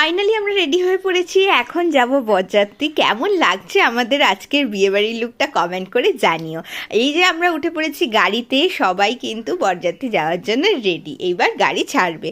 Finally আমরা ready হয়ে পড়েছি, এখন যাব বরযাত্রী। কেমন লাগছে আমাদের আজকের বিয়েবাড়ির লুকটা কমেন্ট করে জানিও। এই যে আমরা উঠে পড়েছি গাড়িতে, সবাই কিন্তু বরযাত্রী যাওয়ার জন্য রেডি। এইবার গাড়ি ছাড়বে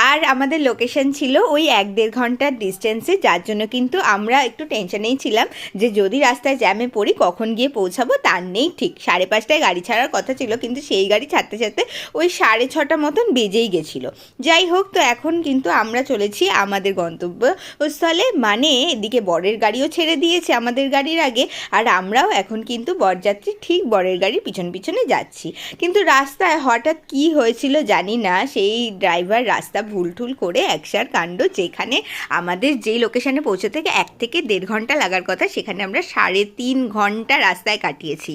আর আমাদের লোকেশন ছিল ওই 1-1.5 ঘন্টার ডিস্টেন্সে, যার জন্য কিন্তু আমরা একটু টেনশনেই ছিলাম যে যদি রাস্তায় জ্যামে পড়ি কখন গিয়ে পৌঁছাবো তার নেই ঠিক। 5:30টায় গাড়ি ছাড়ার কথা ছিল, কিন্তু সেই গাড়ি ছাড়তে ছাড়তে ওই 6:30 মতন বেজেই গেছিলো। যাই হোক, তো এখন কিন্তু আমরা চলেছি আমাদের গন্তব্যস্থলে, মানে এদিকে বরের গাড়িও ছেড়ে দিয়েছে আমাদের গাড়ির আগে, আর আমরাও এখন কিন্তু বরযাত্রী ঠিক বরের গাড়ির পিছন পিছনে যাচ্ছি। কিন্তু রাস্তায় হঠাৎ কি হয়েছিল জানি না, সেই ড্রাইভার রাস্তা ভুলঠুল করে একসার কাণ্ড, যেখানে আমাদের যেই লোকেশানে পৌঁছে থেকে 1 থেকে 1.5 ঘন্টা লাগার কথা, সেখানে আমরা 3.5 ঘন্টা রাস্তায় কাটিয়েছি।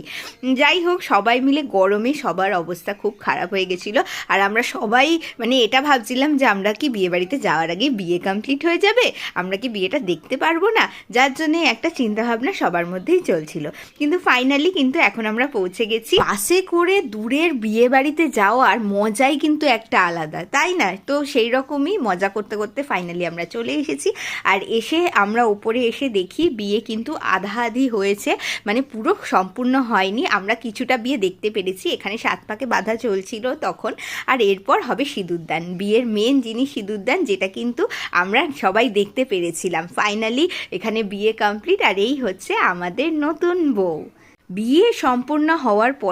যাই হোক, সবাই মিলে গরমে সবার অবস্থা খুব খারাপ হয়ে গেছিলো। আর আমরা সবাই মানে এটা ভাবছিলাম যে আমরা কি বিয়েবাড়িতে যাওয়ার আগে বিয়ে কমপ্লিট হয়ে যাবে, আমরা কি বিয়েটা দেখতে পারবো না, যার জন্যে একটা চিন্তাভাবনা সবার মধ্যেই চলছিল। কিন্তু ফাইনালি কিন্তু এখন আমরা পৌঁছে গেছি। বাসে করে দূরের বিয়েবাড়িতে যাওয়ার মজাই কিন্তু একটা আলাদা, তাই না? তো সেই রকমই মজা করতে করতে ফাইনালি আমরা চলে এসেছি। আর এসে আমরা উপরে এসে দেখি বিয়ে কিন্তু আধা আধি হয়েছে, মানে পুরো সম্পূর্ণ হয়নি। আমরা কিছুটা বিয়ে দেখতে পেরেছি, এখানে 7 পাকে বাঁধা চলছিল তখন। আর এরপর হবে সিঁদুরদান, বিয়ের মেন জিনিস সিঁদুরদান, যেটা কিন্তু আমরা সবাই দেখতে পেরেছিলাম। ফাইনালি এখানে বিয়ে কমপ্লিট, আর এই হচ্ছে আমাদের নতুন বউ। বিয়ে সম্পূর্ণ হওয়ার পর